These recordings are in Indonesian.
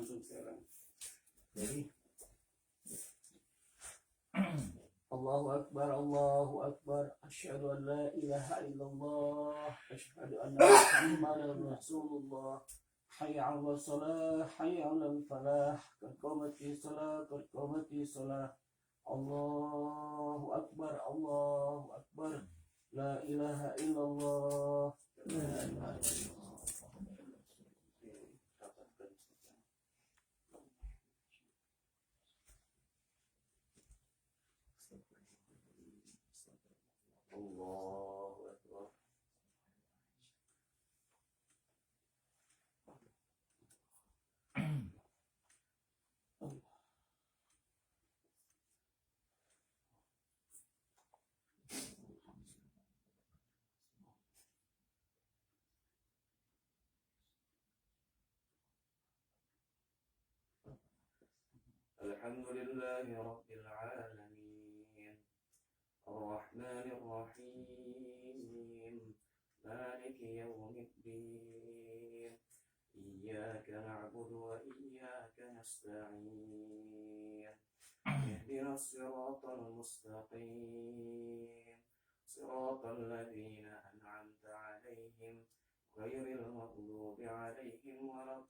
langsung sekarang. Jadi Allahu Akbar, asyhadu an la ilaha illallah, asyhadu anna Muhammadan Rasulullah, hayya 'alas shalah, hayya 'alal falah, qad qamatis shalah, Allahu Akbar, la ilaha illallah, la ilaha illallah. Allahu Akbar. Alhamdulillahi Rabbil Alamin, Ar-Rahmanir Rahim, Maliki Yawmiddin, Iyyaka na'budu wa iyyaka nasta'in, Ihdinas siratal mustaqim, siratal ladzina an'amta 'alaihim, ghairil maghdubi 'alaihim waladdallin.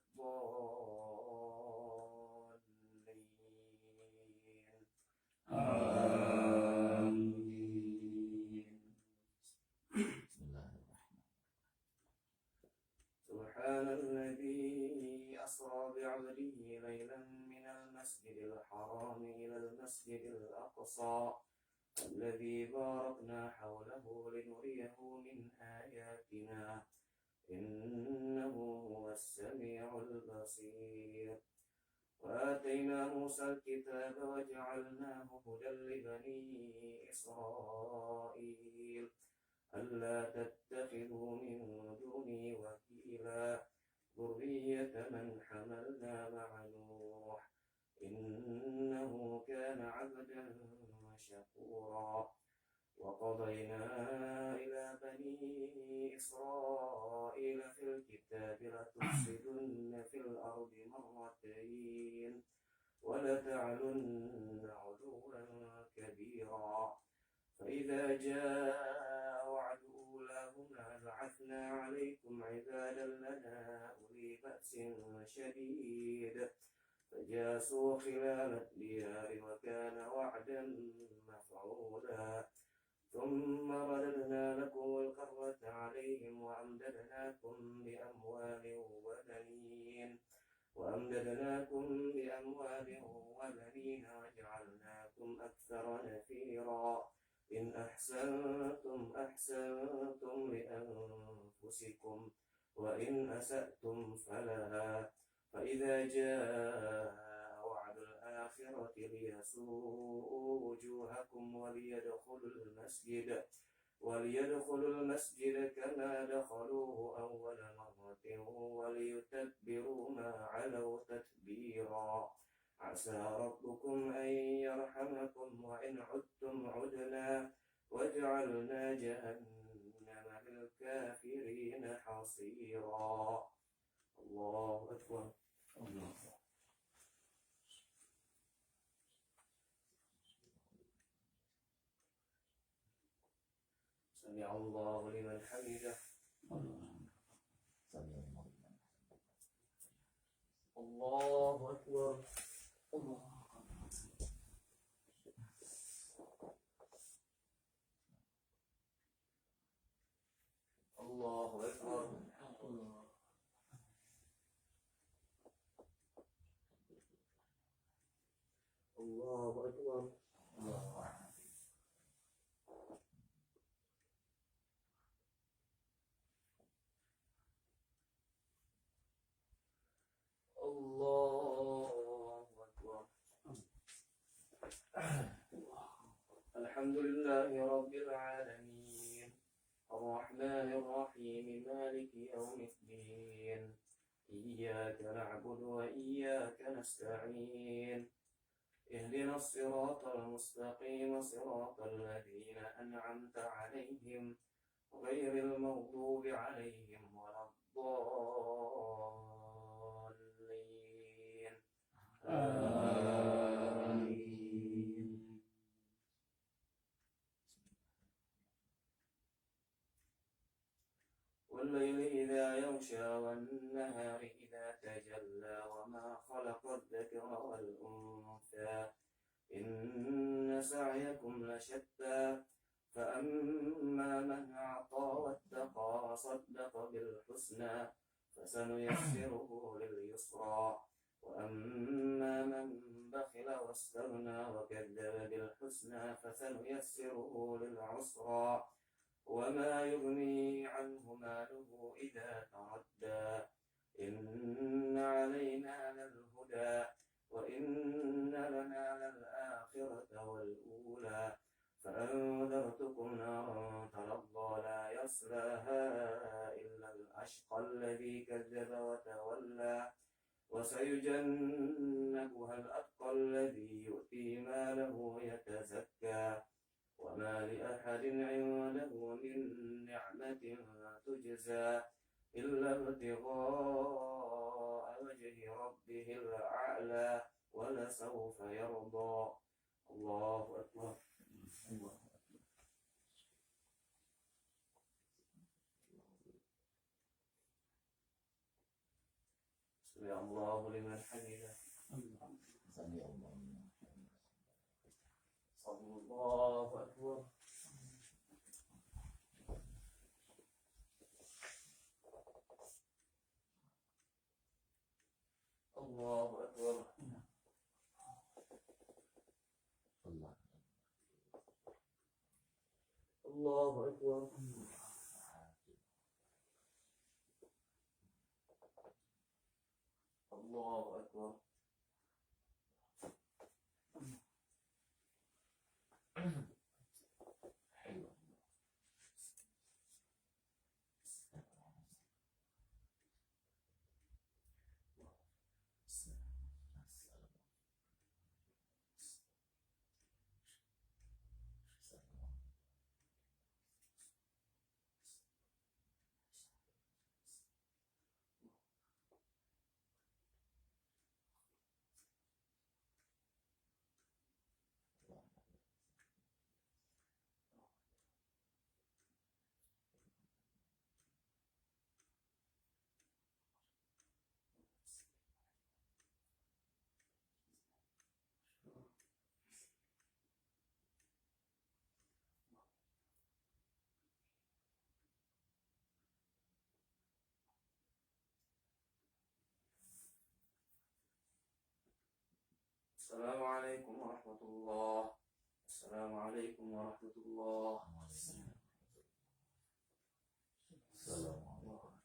سبحان الذي أسرى بعبده ليلا من المسجد الحرام إلى المسجد الأقصى الذي باركنا حوله لنريه من آياتنا إنه هو السميع البصير. وآتينا موسى الكتاب وجعلناه هدى لبني إسرائيل ألا تتخذوا من دوني وكيلا ذرية من حملنا مع نوح إنه كان عبدا شكورا. وقضينا إلى بني إسرائيل في الكتاب لتفسدن في الأرض مرتين ولتعلن علوا كبيرا. فإذا جاء وعد أولاهما بعثنا عليكم عبادا لنا أولي بأس شديد فجاسوا خلال الديار وكان وعدا مفعولا. ثم رددنا لكم الكرة عليهم وأمددناكم بأموال وجعلناكم أكثر نفيرا. إن أحسنتم لأنفسكم وإن أسأتم فلها. فإذا جاء وعد الآخرة ليسوءوا وجوهكم وليدخلوا المسجد كما دخلوه أول مرة وليتبروا ما علوا تتبيرا. عسى ربكم أن يرحمكم وإن عدتم عدنا وجعلنا جهنم للكافرين حصيرا. الله أكبر. الله. سمع الله لمن حمده. الله أكبر. الله. الله أكبر. الله. الله أكبر. الله. الله أكبر. الحمد لله رب العالمين الرحمن الرحيم مالك يوم الدين إياك نعبد وإياك نستعين اهدنا الصراط المستقيم صراط الذين أنعمت عليهم غير المغضوب عليهم ولا الضالين. إن سعيكم لشتى فأما من أعطى واتقى وصدق بالحسنى فسنيسره لليسرى وأما من بخل واستغنى وكذب بالحسنى فسنيسره للعسرى وما يغني عنه ماله إذا تردى إن علينا للهدى وإن لنا للآخرة والأولى فأنذرتكم نارا تلظى لا يصلاها إلا الأشقى الذي كذب وتولى وسيجنبها الأتقى الذي يؤتي ماله يتزكى وما لأحد عنده من نعمة تجزى إلا ابتغاء وجه ربه الأعلى ولسوف يرضى. الله أكبر. سمع الله لمن حمده. الله أكبر. الله أكبر. الله أكبر. الله أكبر. السلام عليكم ورحمة الله. السلام عليكم ورحمة الله. السلام عليكم.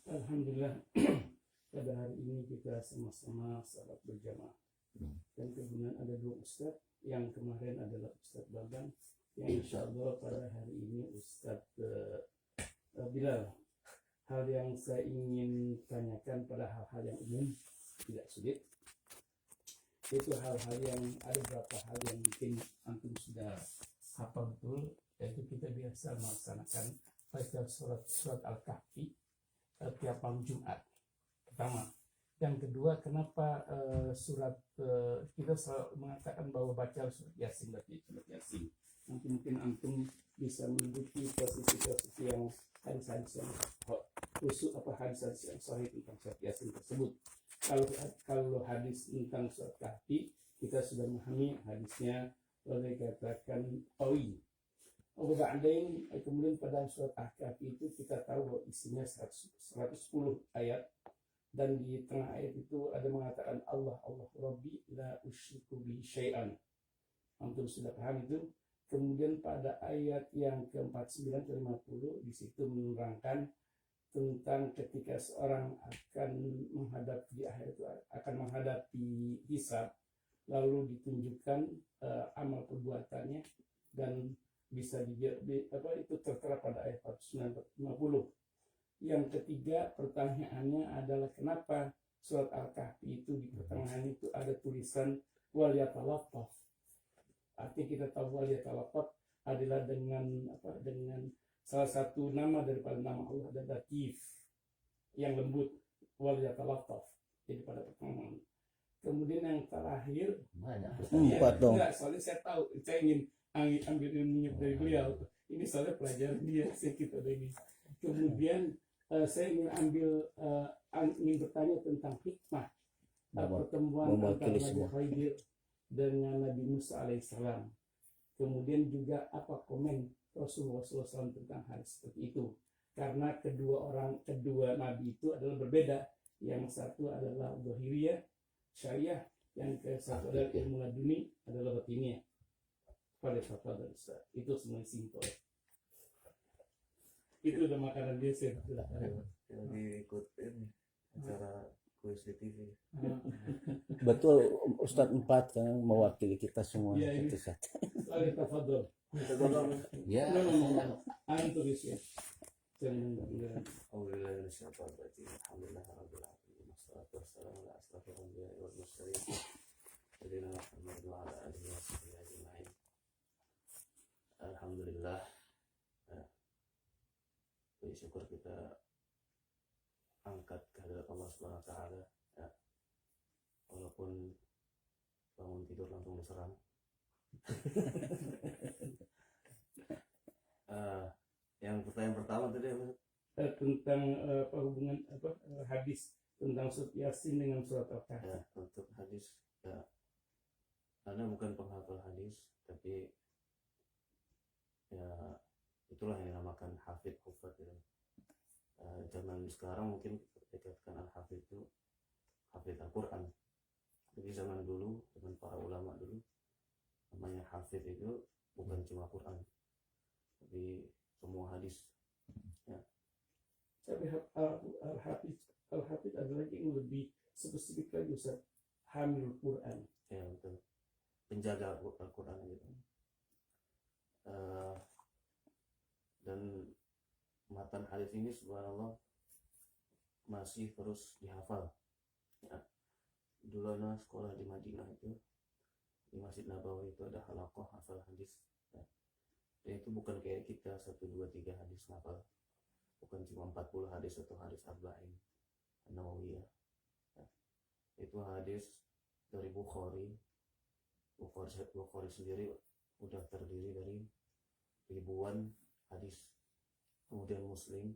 Alhamdulillah pada hari ini kita sama-sama salat berjamaah. Dan kemudian ada dua ustadz, yang kemarin adalah Ustadz Babang, yang insya Allah pada hari ini Ustadz Bilal. Hal yang saya ingin tanyakan pada hal-hal yang umum, tidak sulit. Itu hal-hal yang ada beberapa hal yang mungkin antum sudah hafal betul, yaitu kita biasa melaksanakan baca surat Al-Kahfi tiap malam Jumat. Pertama. Yang kedua, kenapa kita selalu mengatakan bahwa baca surat Yasin, surat Yasin. Nanti mungkin antum bisa menduduki posisi-posisi yang hadis-hadis yang khusus hadis-hadis yang sahih tentang surat Yasin tersebut. Kalau hadis tentang surat Kahfi, kita sudah memahami hadisnya, boleh katakan qawi. Kemudian pada surat Al-Kahfi itu kita tahu bahwa isinya 110 ayat, dan di tengah ayat itu ada mengatakan Allah Rabbi la usyriku bi syai'an. Antum sudah paham itu? Kemudian pada ayat yang ke-49 ke 50 di situ menerangkan tentang ketika seorang akan menghadapi di akhir itu akan menghadapi hisab, lalu ditunjukkan amal perbuatannya dan bisa itu tertera pada ayat 49-50. Yang ketiga, pertanyaannya adalah kenapa surat Al-Kahfi itu di pertengahan itu ada tulisan wal yatalaffaf. Artinya kita tahu wal yatalaffaf adalah dengan salah satu nama daripada nama Allah, ada Latif yang lembut, wal yatalaffaf. Jadi pada pertengahan. Kemudian yang terakhir, enggak, soalnya saya tahu, saya ingin ambil ilmunya dari beliau. Ini soalnya pelajaran dia, kita ini. Kemudian saya ingin bertanya tentang hikmah pertemuan antara Nabi Khidir dengan Nabi Musa alaihissalam. Kemudian juga apa komen Rasulullah SAW tentang hal seperti itu. Karena kedua Nabi itu adalah berbeda. Yang satu adalah Zahiriyah, Syariah. Yang satu adalah ilmu laduni, adalah batiniyah. Pada fatwa dan Ustaz. Itu semua simpel. Itu udah makanan biasa. Lagi ikutin acara kuis di TV. Betul, Ustadz 4 kan mewakili kita semua. Ya, itu saja. Soalnya tafadhol. Ya. Antum ya. Alhamdulillah rabbil alamin. Wassalatu wassalamu ala asrofil anbiya'i wal mursalin. Sayyidina Muhammad wa ala alihi wa sahbihi ajma'in. Alhamdulillah. Syukur kita angkat kehadirat Allah Subhanahu wa taala, ya. Walaupun bangun tidur langsung diserang. Yang pertanyaan pertama tadi apa? Tentang hubungan hadis tentang surat Yasin dengan surat Al-Kahfi. Ya, untuk hadis, ya, Anda bukan penghafal hadis, tapi ya itulah yang dinamakan hafid hufad ya. Zaman sekarang mungkin dikatakan al-hafid itu hafid Al-Quran. Jadi zaman dulu, zaman para ulama dulu, namanya hafid itu bukan cuma Quran, tapi semua hadis ya. Tapi al-hafid adalah yang lebih spesifik lagi, Ustaz. Hamil Quran. Ya betul, penjaga Al-Quran gitu. Dan matan hadis ini subhanallah masih terus dihafal ya. Dulu anak sekolah di Madinah itu, di Masjid Nabawi itu ada halaqah hafal hadis ya. Dan itu bukan kayak kita 1, 2, 3 hadis hafal, bukan cuma 40 hadis atau hadis arba'in Nawawiyah ya. Itu hadis dari Bukhari sendiri udah terdiri dari ribuan hadis, kemudian Muslim,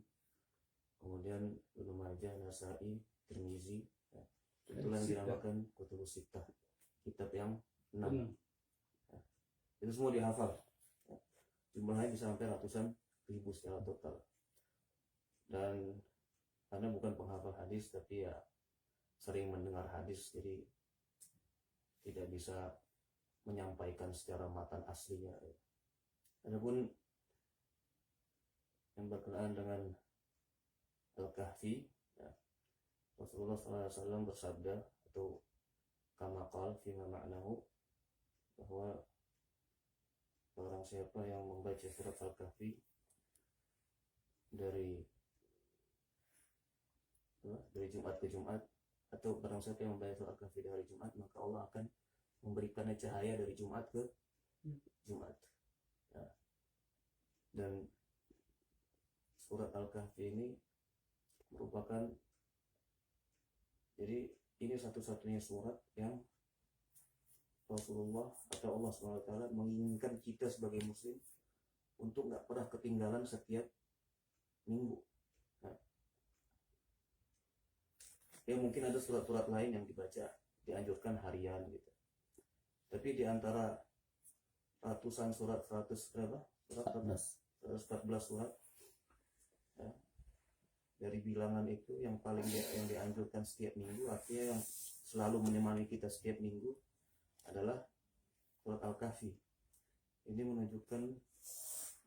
kemudian Ibnu Majah, Nasa'i, Tirmizi ya. Itulah yang dinamakan Kutubus Sittah, kitab yang 6 ya. Itu semua dihafal ya. Jumlahnya bisa sampai ratusan ribu secara total. Dan karena bukan penghafal hadis, tapi ya sering mendengar hadis, jadi tidak bisa menyampaikan secara matan aslinya ya. Adapun yang berkenaan dengan Al-Kahfi Rasulullah SAW bersabda atau kama qala fima ma'nahu, bahwa barang siapa yang membaca surat Al-Kahfi dari Jumat ke Jumat, atau barang siapa yang membaca surat Al-Kahfi dari Jumat, maka Allah akan memberikannya cahaya dari Jumat ke Jumat. Ya. Dan surat Al-Kahfi ini merupakan, jadi ini satu-satunya surat yang Rasulullah atau Allah SWT menginginkan kita sebagai muslim untuk nggak pernah ketinggalan setiap minggu. Nah, ya mungkin ada surat-surat lain yang dianjurkan harian gitu, tapi di antara ratusan surat, 114 surat ya, dari bilangan itu yang paling yang dianjurkan setiap minggu, artinya yang selalu menemani kita setiap minggu adalah surat Al-Kahfi. Ini menunjukkan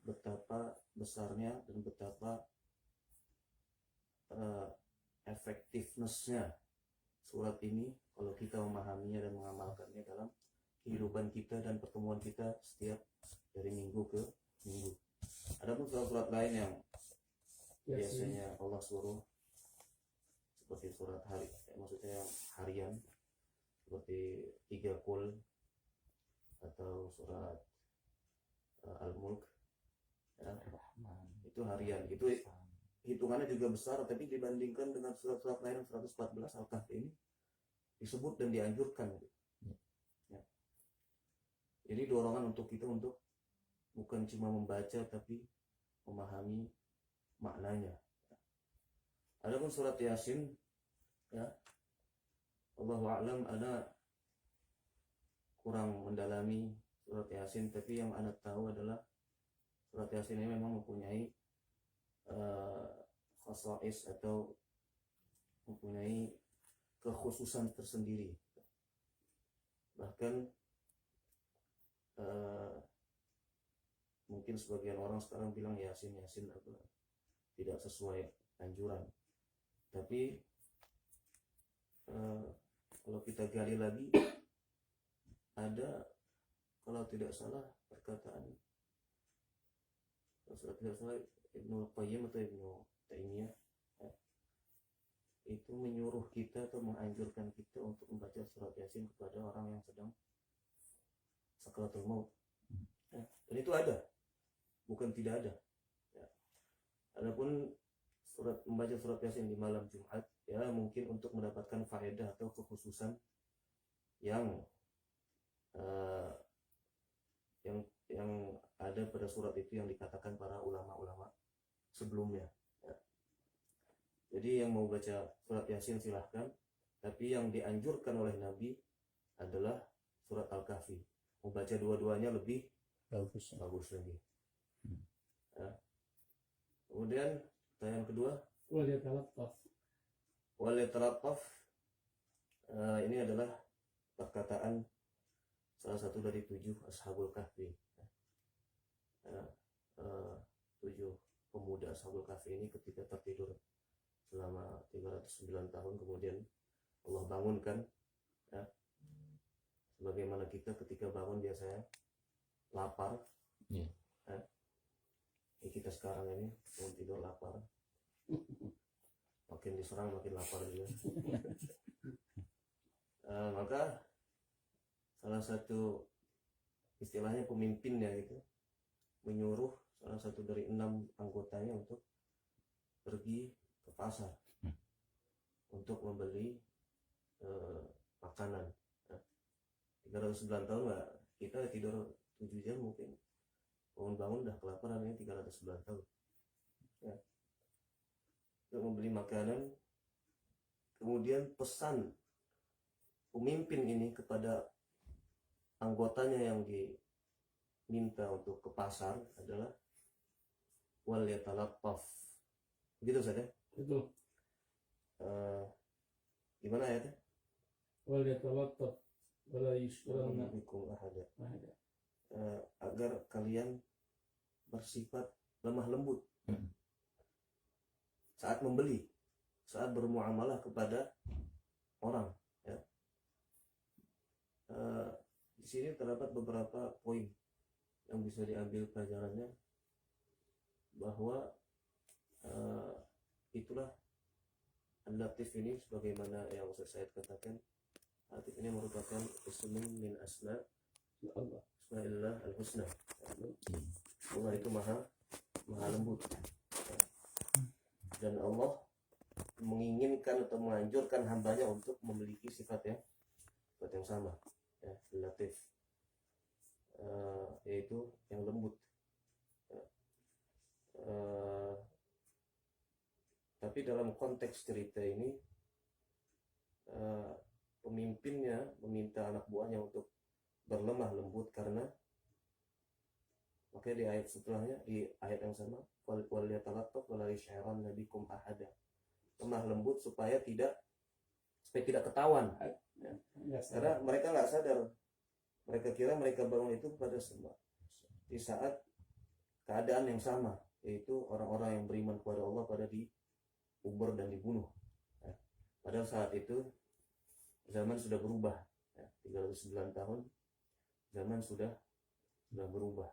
betapa besarnya dan betapa efektifnessnya surat ini kalau kita memahaminya dan mengamalkannya dalam kehidupan kita dan pertemuan kita setiap dari minggu ke minggu. Ada pun surat-surat lain yang biasanya Allah suruh, seperti surat maksudnya yang harian, seperti 3 Qul atau surat Al-Mulk ya, itu harian, itu hitungannya juga besar, tapi dibandingkan dengan surat-surat lain 114 Al-Kahfi ini disebut dan dianjurkan ya. Jadi dorongan untuk kita untuk bukan cuma membaca tapi memahami maknanya. Adapun surat Yasin ya, Allahu a'lam, ana kurang mendalami surat Yasin, tapi yang ana tahu adalah surat Yasin ini memang mempunyai khasais atau mempunyai kekhususan tersendiri. Bahkan mungkin sebagian orang sekarang bilang Yasin tidak sesuai anjuran, tapi kalau kita gali lagi, ada kalau tidak salah perkataan, kalau tidak salah Ibnu Qayyim atau Ibnu Taimiyah ya, itu menyuruh kita atau menganjurkan kita untuk membaca surat Yasin kepada orang yang sedang sakaratul maut ya. Dan itu ada, bukan tidak ada ya. Adapun membaca surat Yasin di malam Jumat ya, mungkin untuk mendapatkan faedah atau kekhususan yang ada pada surat itu yang dikatakan para ulama-ulama sebelumnya ya. Jadi yang mau baca surat Yasin silahkan, tapi yang dianjurkan oleh Nabi adalah surat Al-Kahfi. Mau baca dua-duanya lebih bagus lagi ya. Kemudian pertanyaan kedua, wal yatalattaf, ini adalah perkataan salah satu dari 7 Ashabul Kahfi. 7 pemuda Ashabul Kahfi ini ketika tertidur selama 309 tahun, kemudian Allah bangunkan ya. Sebagaimana kita ketika bangun biasanya lapar ya. Kita sekarang ini mau tidur lapar, makin diserang makin lapar juga. Maka salah satu istilahnya pemimpinnya gitu menyuruh salah satu dari 6 anggotanya untuk pergi ke pasar untuk membeli makanan. 309 tahun nggak, kita tidur 7 jam mungkin bangun-bangun udah kelaparan ya, 309 tahun ya. Untuk membeli makanan, kemudian pesan pemimpin ini kepada anggotanya yang diminta untuk ke pasar adalah wal yatalattaf, begitu saja. Betul. Gimana ya teh? Wal yatalattaf wala yushranna bikum ahada. Agar kalian bersifat lemah lembut saat membeli. saat bermuamalah kepada orang, ya. Di sini terdapat beberapa poin yang bisa diambil pelajarannya, bahwa itulah Al-Latif ini, sebagaimana yang Ustaz Said katakan, Latif ini merupakan ismun min Allah. asma'illah al-husna. Allah itu maha lembut, dan Allah menginginkan atau menganjurkan hambanya untuk memiliki sifat yang sama, ya, Latif, yaitu yang lembut. Tapi dalam konteks cerita ini, pemimpinnya meminta anak buahnya untuk berlemah lembut, karena makanya di ayat setelahnya, di ayat yang sama, wal yatalattaf wala yash'aranna bikum ahada, lemah lembut supaya tidak ketahuan, ya. Karena mereka nggak sadar, mereka kira mereka bangun itu pada di saat keadaan yang sama, yaitu orang-orang yang beriman kepada Allah pada diuber dan dibunuh, ya. Padahal saat itu zaman sudah berubah, ya. 309 tahun zaman sudah berubah.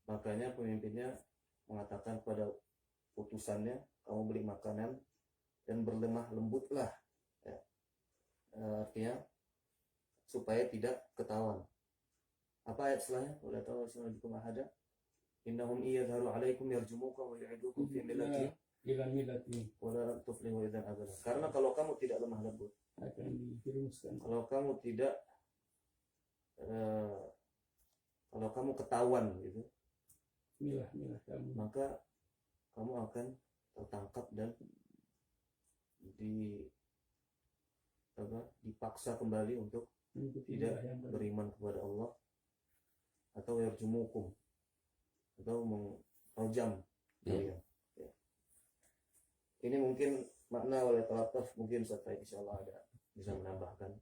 Makanya pemimpinnya mengatakan pada utusannya, kamu beli makanan dan berlemah lembutlah, ya. Artinya supaya tidak ketahuan. Apa ayat setelahnya? Wala ta'lamu ahada innahum iyadharu alaikum yarjumuka wa ya'idukum fi millati ila millati wala tuflihu idzan abada. Karena kalau kamu tidak lemah lembut, akan dijerumuskan. kalau kamu tidak kalau kamu ketahuan gitu, milah kamu, maka kamu akan tertangkap dan dipaksa kembali untuk tidak beriman kepada Allah, atau yarjumukum, atau mengrojam kalian. Ya. Ini mungkin makna oleh Talataf, mungkin setelah insyaallah ada bisa menambahkan.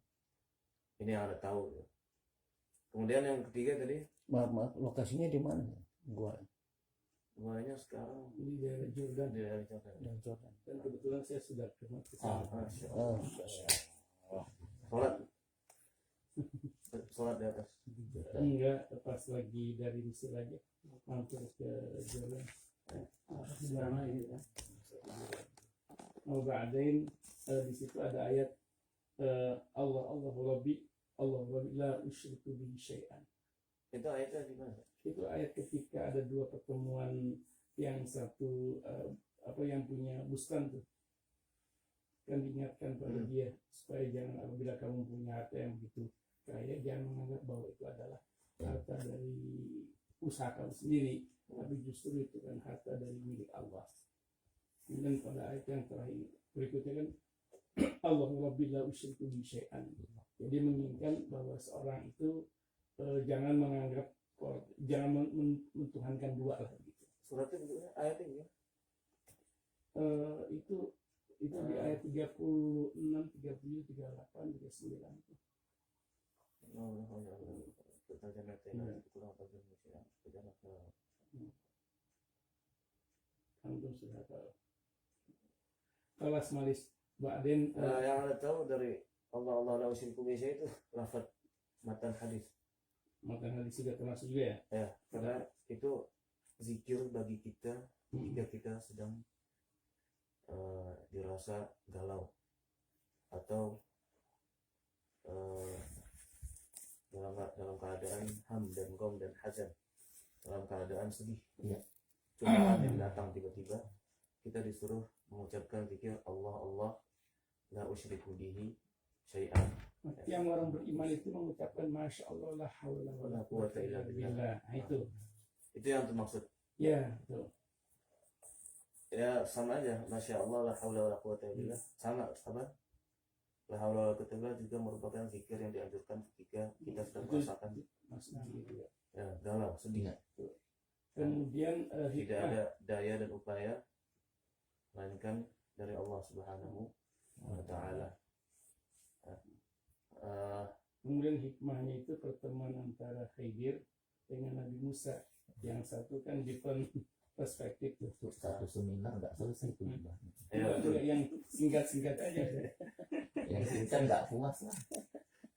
Ini yang Anda tahu, ya. Kemudian yang ketiga tadi, Maaf, lokasinya di mana? Guanya sekarang di daerah Jordan. di daerah Jordan. Dan kebetulan saya sudah pernah ke sana. Sholat di atas. Enggak, pas lagi dari Mesir aja mampir ke Jordan. Selama ini kan. Mau beradain di situ ada ayat Allahu Rabbi la usyriku bihi syai'an. Itu ayatnya di mana? Itu ayat ketika ada dua pertemuan, yang satu yang punya bustan tuh, kan diingatkan pada dia supaya jangan, apabila kamu punya harta yang begitu kaya, jangan menganggap bahwa itu adalah harta dari usaha kamu sendiri, tapi justru itu kan harta dari milik Allah. Kemudian pada ayat yang terakhir berikutnya kan Allahu Rabbi la usyriku bihi syai'an. Jadi menginginkan bahwa seorang itu jangan menganggap, jangan mentuhankan dua lah gitu. Suratnya bentuknya ayat ini ya? Itu di ayat 36, 37, 38, 39 itu. Antum sudah tahu. Kelas malis Ba'den yang Anda tahu dari Allah la usyriku bihi syai'an itu lafaz matan hadis. Matan hadis juga termasuk juga ya? Ya, karena itu zikir bagi kita jika kita sedang dirasa galau atau dalam keadaan ham dan gom dan hazan, dalam keadaan sedih, ya. Cobaan yang datang tiba-tiba, kita disuruh mengucapkan zikir Allah la usyriku bihi syai'an. Yang orang beriman itu mengucapkan Masya Allah la haula wa la quwwata illa billah. Itu yang termaksud. Ya, betul. Ya sama aja, Masya Allah la haula wa la quwwata illa billah. Sama apa? La haula wa la quwwata illa billah juga merupakan zikir yang dianjurkan ketika kita sedang merasakan ya, galau, sedih. Kemudian tidak ada daya dan upaya melainkan dari Allah Subhanahu wa taala. Kemudian hikmahnya itu pertemuan antara Khidir dengan Nabi Musa. Yang satu kan perspektif tuh. Untuk satu seminar nggak selesai tuh. Ya, betul. Yang singkat-singkat aja. Yang singkat nggak puas lah.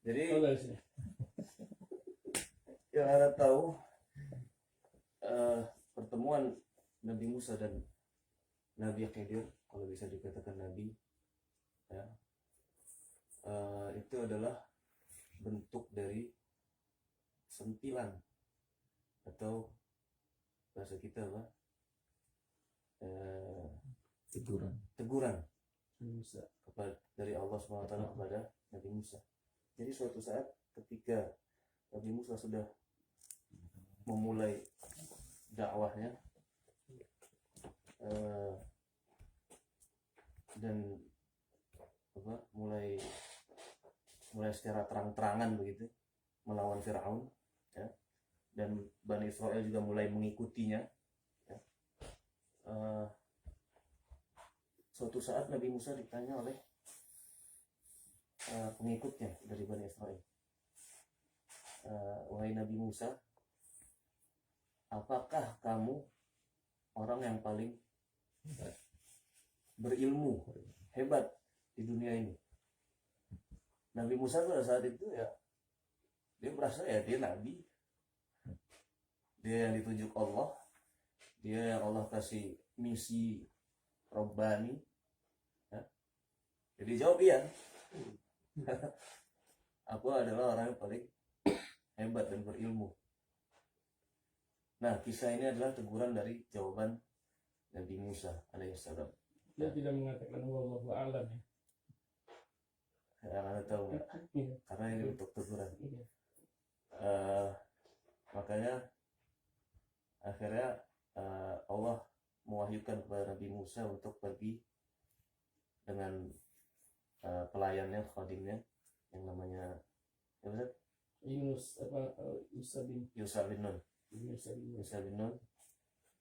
Jadi Oh, harusnya. yang Anda tahu pertemuan Nabi Musa dan Nabi Khidir, kalau bisa dikatakan Nabi, ya, itu adalah bentuk dari sentilan atau bahasa kita apa? Teguran Musa. kepada dari Allah SWT kepada Nabi Musa. Jadi suatu saat ketika Nabi Musa sudah memulai dakwahnya dan mulai secara terang-terangan begitu melawan Firaun, ya, dan Bani Israel juga mulai mengikutinya, ya. Suatu saat Nabi Musa ditanya oleh pengikutnya dari Bani Israel, wahai Nabi Musa, apakah kamu orang yang paling berilmu, hebat di dunia ini? Nabi Musa pada saat itu ya dia merasa ya dia nabi, dia yang ditunjuk Allah, dia yang Allah kasih misi Rabbani, ya. Jadi jawab iya. Aku adalah orang yang paling hebat dan berilmu. Nah, kisah ini adalah teguran dari jawaban Nabi Musa alaihissalam. Dia tidak mengatakan wallahu a'lam ya. Yang Anda tahu nggak? Iya. Karena ini untuk teguran. Iya. Makanya akhirnya Allah mewahyukan kepada Nabi Musa untuk pergi dengan pelayannya, khadimnya yang namanya Yusha bin Nun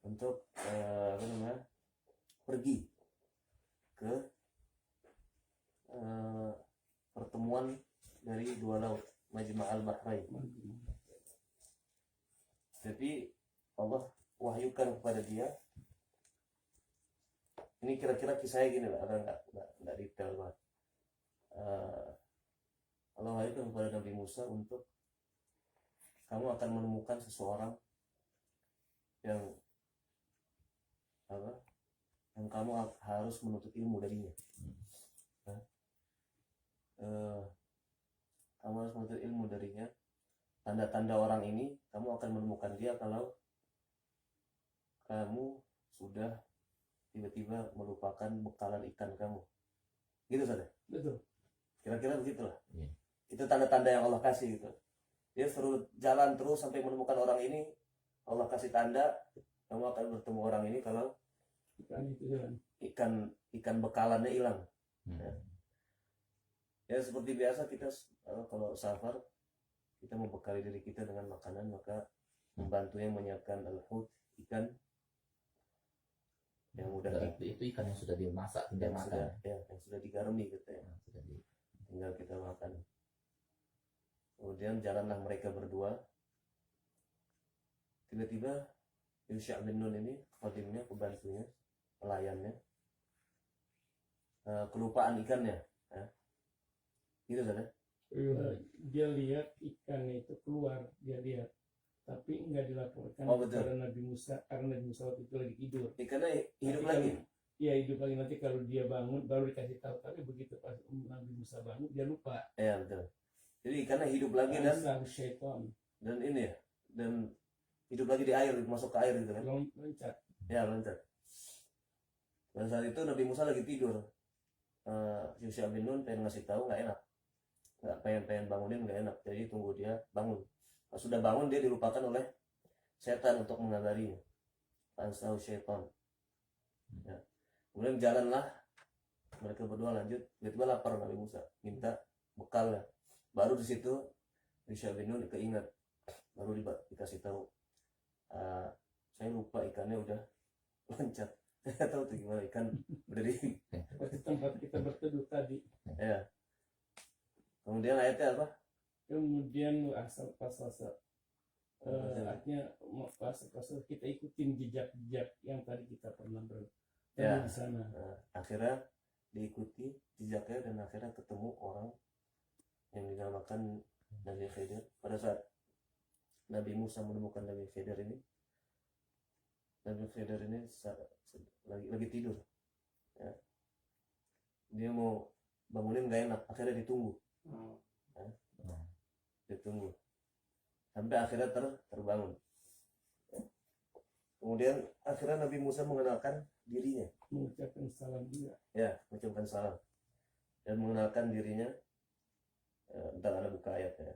untuk pergi ke pertemuan dari dua laut, Majma' al-Bahrain. Jadi Allah wahyukan kepada dia. Ini kira-kira kisahnya gini lah, agak nggak detail banget. Allah wahyukan kepada Nabi Musa untuk kamu akan menemukan seseorang yang kamu harus menuntut ilmu darinya. Kamu harus menuntut ilmu darinya. Tanda-tanda orang ini kamu akan menemukan dia kalau kamu sudah tiba-tiba melupakan bekalan ikan kamu. Gitu saja. Betul. Kira-kira begitulah. Iya. Itu tanda-tanda yang Allah kasih gitu. Dia suruh jalan terus sampai menemukan orang ini. Allah kasih tanda kamu akan bertemu orang ini kalau Ikan itu jalan. ikan bekalannya hilang. Ya seperti biasa kita kalau safar kita membekali diri kita dengan makanan, maka membantunya menyiapkan al-hut, ikan yang mudah itu ikan yang sudah dimasak tinggal makan. yang sudah digarumi gitu ya. Sudah Tinggal kita makan. Kemudian jalanlah mereka berdua. Tiba-tiba Yusha bin Nun ini, khadimnya, pembantunya, pelayannya, kelupaan ikannya, ya. Gitu kan? Dia lihat ikan itu keluar, dia lihat, tapi nggak dilaporkan betul. kepada Nabi Musa karena Nabi Musa waktu itu lagi tidur. Ikannya hidup Tapi lagi. Iya, hidup lagi, nanti kalau dia bangun baru dikasih tahu. Tapi begitu pas Nabi Musa bangun dia lupa. Ya betul. Jadi ikannya hidup lagi dan ini ya, dan hidup lagi di air, masuk ke air gitu kan? Loncat. Ya loncat. Dan saat itu Nabi Musa lagi tidur. Yusha bin Nun pengen ngasih tahu nggak enak, nggak pengen bangunin nggak enak, jadi tunggu dia bangun. Pas sudah bangun dia dilupakan oleh setan untuk mengabarinya. Ansau syaitan. Ya. Kemudian jalanlah mereka berdua lanjut. Tiba-tiba lapar Nabi Musa, minta bekalnya. Baru di situ Yusha bin Nun keingat, baru dikasih tahu, saya lupa ikannya udah loncat. Saya tahu tuh gimana ikan udah di Seperti tempat kita berteduh tadi. ya. Kemudian ayatnya apa? Kemudian asal pasal artinya fase-fase kita ikutin jejak-jejak yang tadi kita pernah Ya. di sana. Akhirnya diikuti jejaknya dan akhirnya ketemu orang yang dinamakan Nabi Khidir. Pada saat Nabi Musa menemukan Nabi Khidir ini, Nabi Khidir ini lagi tidur, ya. Dia mau bangunin gak enak, akhirnya ditunggu, ditunggu sampai akhirnya terbangun. Kemudian akhirnya Nabi Musa mengenalkan dirinya, Mengucapkan salam juga. ya, mengucapkan salam dan mengenalkan dirinya. Bentar, ada buka ayatnya.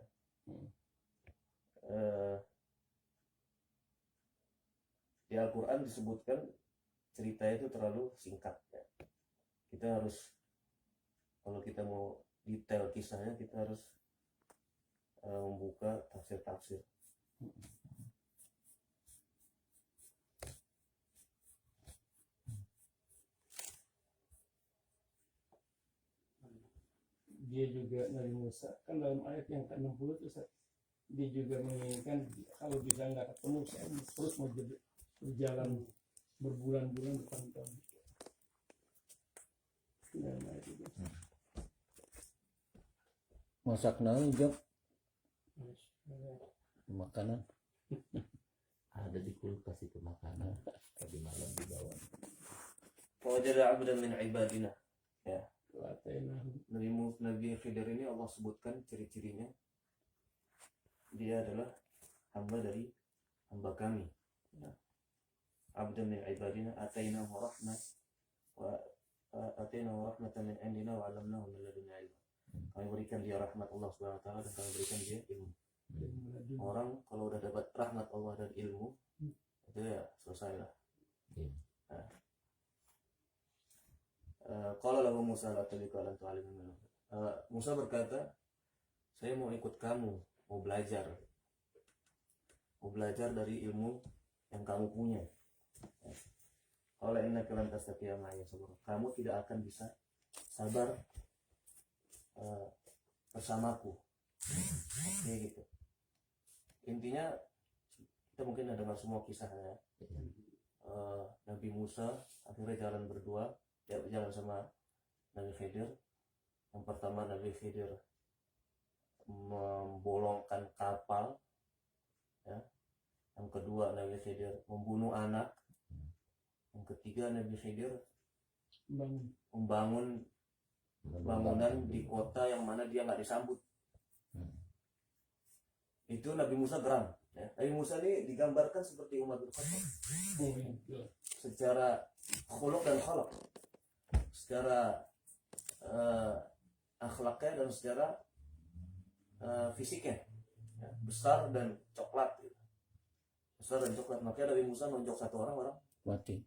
Di Al-Quran disebutkan cerita itu terlalu singkat, ya. Kita harus, kalau kita mau detail kisahnya, kita harus membuka tafsir-tafsir. Dia juga Nabi Musa kan dalam ayat yang ke-60 itu dia juga menginginkan kalau bisa nggak ketemu saya terus mau berjalan berbulan-bulan bertahun-tahun. Dalam ayat itu. Masak naon jok makanan Ada di kulkas itu makanan. Tadi malam dibawa. Wajada abdan min ibadina. Ya. Nabi Khidir ini Allah sebutkan ciri-cirinya. Dia adalah hamba dari hamba kami. Ya. Abdan min ibadina atainahu rahmah wa atainahu rahmatan min indina wa 'allamnahu min ladunna ilma. Kami berikan dia rahmat Allah Subhanahu wa taala dan kami berikan dia ilmu. Orang kalau udah dapat rahmat Allah dan ilmu, itu ya selesai lah. Qala lahu Musa la tabiqa lan tu'allimuna. Musa berkata, saya mau ikut kamu, mau belajar dari ilmu yang kamu punya. Qala innaka lan tastati'a ma'iya sabra. Kamu tidak akan bisa sabar bersamaku. Oke, gitu. Intinya kita mungkin ada dengar semua kisahnya. Nabi Musa akhirnya jalan berdua, jalan sama Nabi Khidir. Yang pertama Nabi Khidir membolongkan kapal, ya. Yang kedua Nabi Khidir membunuh anak. Yang ketiga Nabi Khidir membangun bangunan di kota yang mana dia nggak disambut. Itu Nabi Musa geram, ya. Nabi Musa ini digambarkan seperti Umar bin Khattab secara khuluq dan khalaq, secara akhlaknya dan secara fisiknya, ya. Besar dan coklat, gitu. Besar dan coklat, makanya Nabi Musa nonjok satu orang mati.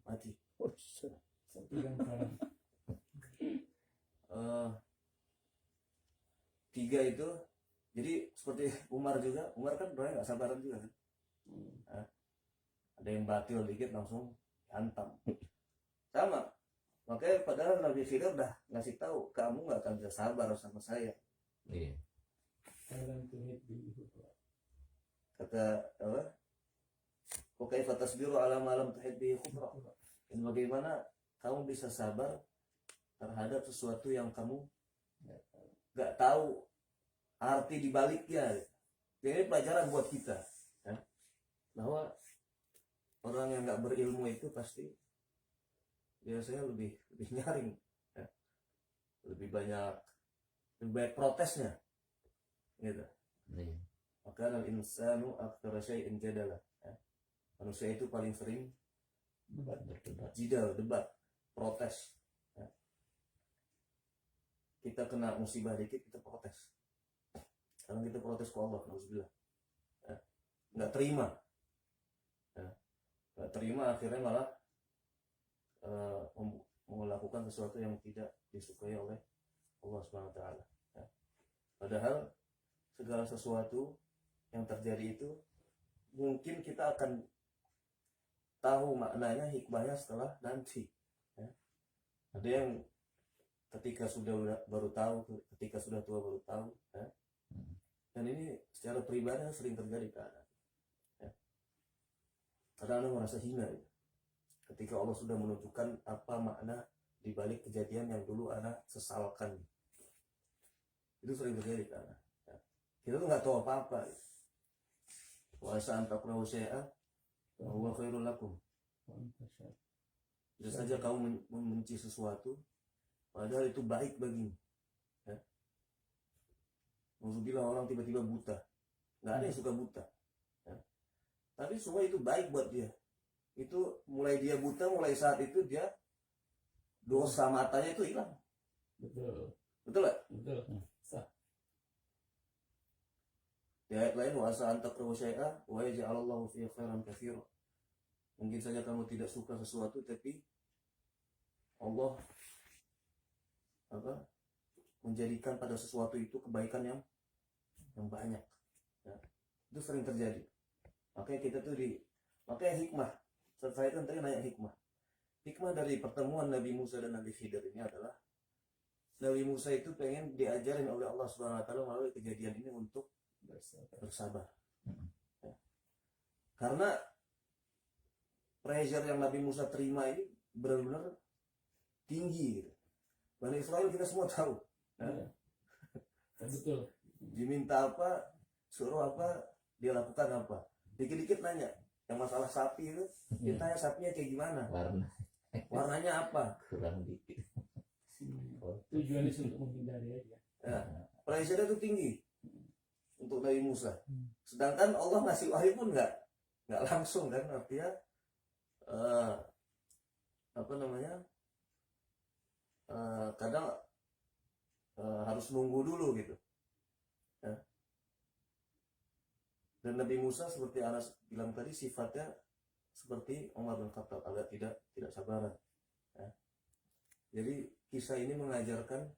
Tiga itu jadi seperti Umar juga. Umar kan orangnya nggak sabaran juga kan. Ada yang batil dikit langsung hantam. Sama. Makanya padahal Nabi Khidir udah ngasih tahu kamu nggak akan bisa sabar sama saya. Iya. Kata apa? Oke, fatasbiru ala malam tuhid bihi khubra. Dan bagaimana kamu bisa sabar terhadap sesuatu yang kamu nggak tahu arti dibaliknya. Ini pelajaran buat kita, ya. Bahwa orang yang nggak berilmu itu pasti biasanya lebih nyaring, ya. lebih banyak protesnya, gitu. Maka al-insanu aktsara syai'in jadala, ya. Manusia itu paling sering debat, protes, ya. Kita kena musibah dikit kita protes. Sekarang kita protes ke Allah, alhamdulillah, ya. Nggak terima, ya. Nggak terima, akhirnya malah melakukan sesuatu yang tidak disukai oleh Allah Subhanahu wa taala, ya. Padahal segala sesuatu yang terjadi itu mungkin kita akan tahu maknanya, hikmahnya setelah nanti, ya. Ada yang ketika sudah baru tahu, ketika sudah tua baru tahu, ya. Dan ini secara pribadi sering terjadi kan. kadang Anda merasa hina ya. Ketika Allah sudah menunjukkan apa makna di balik kejadian yang dulu Anda sesalkan. Itu sering terjadi karena ya. Kita tuh nggak tahu apa-apa. Wa asa an takrahu syai'an wa huwa khairul lakum. Bisa saja kamu membenci sesuatu padahal itu baik bagimu. Ya. Alhamdulillah orang tiba-tiba buta. Nggak ada yang suka buta. Ya. Tapi semua itu baik buat dia. Itu mulai dia buta, mulai saat itu dia dosa matanya itu hilang. Betul. Betul nggak? Betul. Sah. Di ayat lain wa asa an takrahu syai'an wa yaj'alallahu fihi khairan katsira. Mungkin saja kamu tidak suka sesuatu tapi Allah menjadikan pada sesuatu itu kebaikan yang banyak. Ya. Itu sering terjadi. Makanya kita tuh makanya hikmah. Saya kan tadi nanya hikmah. Hikmah dari pertemuan Nabi Musa dan Nabi Khidir ini adalah Nabi Musa itu pengen diajarin oleh Allah Subhanahu wa taala melalui kejadian ini untuk bersabar. Ya. Karena pressure yang Nabi Musa terima ini benar-benar tinggi gitu. Bani Israel kita semua tahu. Ya. Betul. Diminta apa, suruh apa, dia lakukan apa. Dikit-dikit nanya, yang masalah sapi itu, dia tanya sapinya kayak gimana, warnanya apa, kurang dikit. Tujuannya untuk menghindari aja. ya, pressure itu tinggi untuk Nabi Musa. Sedangkan Allah ngasih wahyu pun nggak langsung kan, artinya kadang harus nunggu dulu gitu. Ya. Dan Nabi Musa seperti Anas bilang tadi sifatnya seperti Umar bin Khattab, agak tidak sabaran. Ya. Jadi kisah ini mengajarkan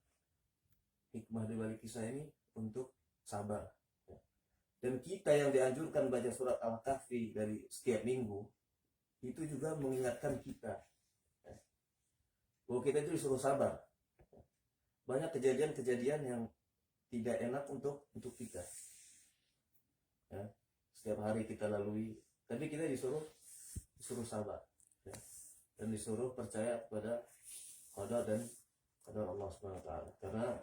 hikmah di balik kisah ini untuk sabar. Ya. Dan kita yang dianjurkan baca surat Al-Kahfi dari setiap minggu itu juga mengingatkan kita ya, bahwa kita itu disuruh sabar. Ya. Banyak kejadian-kejadian yang tidak enak untuk kita. Ya, setiap hari kita lalui, tapi kita disuruh sabar ya, dan disuruh percaya kepada qada dan qadar Allah Subhanahu wa taala. Karena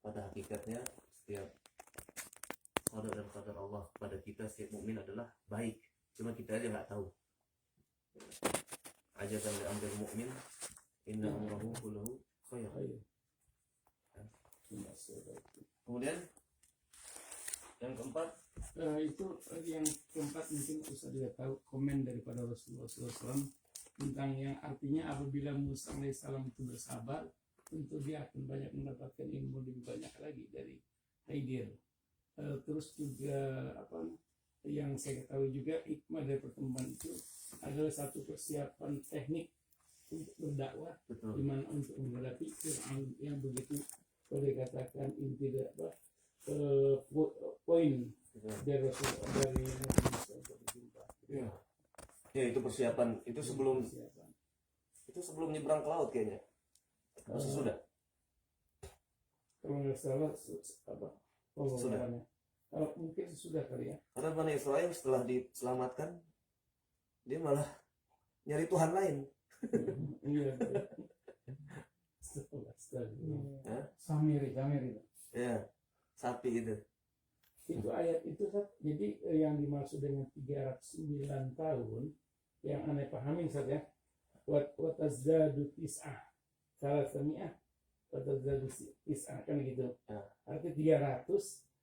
pada hakikatnya setiap qada dan qadar Allah pada kita setiap mukmin adalah baik. Cuma kita aja nggak tahu. Ajaban li amril mukmin inna amrahu kulluhu khair. Kemudian yang keempat, itu yang keempat mungkin Ustaz juga tahu komen daripada Rasulullah SAW tentang yang artinya apabila Musa alaihissalam itu bersabar, tentu dia akan banyak mendapatkan ilmu lebih banyak lagi dari Khidir. Terus juga yang saya tahu juga hikmah dari pertemuan itu adalah satu persiapan teknik untuk berdakwah, di mana untuk menghadapi Fir'aun yang begitu boleh katakan inti poin dari Rasulullah dari Nabi Musa untuk berjumpa. Ya itu persiapan itu sebelum nyebrang ke laut kayaknya. Sudah. Kalau nggak salah Sudah. Mungkin sudah kali ya. Karena Bani Israel setelah diselamatkan dia malah nyari Tuhan lain. Iya. Samiri. Ya, sapi itu. Itu ayat itu jadi yang dimaksud dengan 309 tahun yang aneh pahamin saja wa tazdadu tis'ah salasami'ah wa tazdadu tis'ah kan gitu. Artinya 300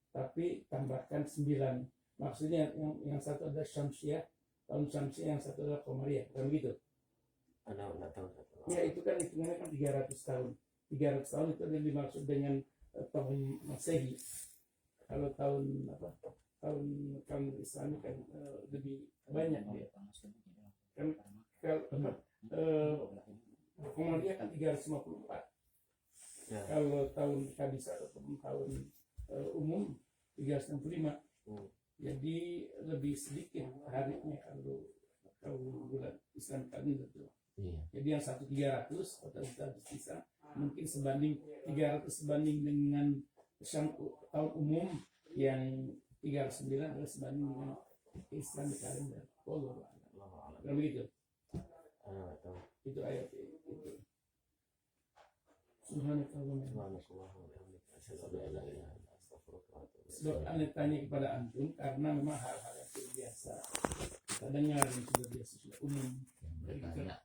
tapi tambahkan 9. Maksudnya yang satu ada Syamsiah, tahun Syamsiah, yang satu adalah Qamariyah, kan gitu. Anda enggak tahu. Ya itu kan hitungannya kan 300 tahun. 300 tahun itu yang dimaksud dengan tahun Masehi. Kalau tahun Islami kan lebih banyak dia. Kan kalau dia kan 354. Ya. Kalau tahun Kabisa atau tahun umum 365. Jadi lebih sedikit harinya kalau bulan Islam kali itu. Jadi yang satu 300 atau 100 bisa mungkin sebanding 300 sebanding dengan tahun umum yang 309 adalah sebanding dengan Islam kalender. Kan begitu. nggak tahu. Itu ayat itu. Subhanallah. Subhanallah wa bihamdihi, asyhadu an la ilaha illa anta, astaghfiruka wa atubu ilaik. Sebab aneh tanya kepada antum karena memang hal-hal yang sudah biasa. Kadangnya yang sudah biasa sudah umum. Yang bertanya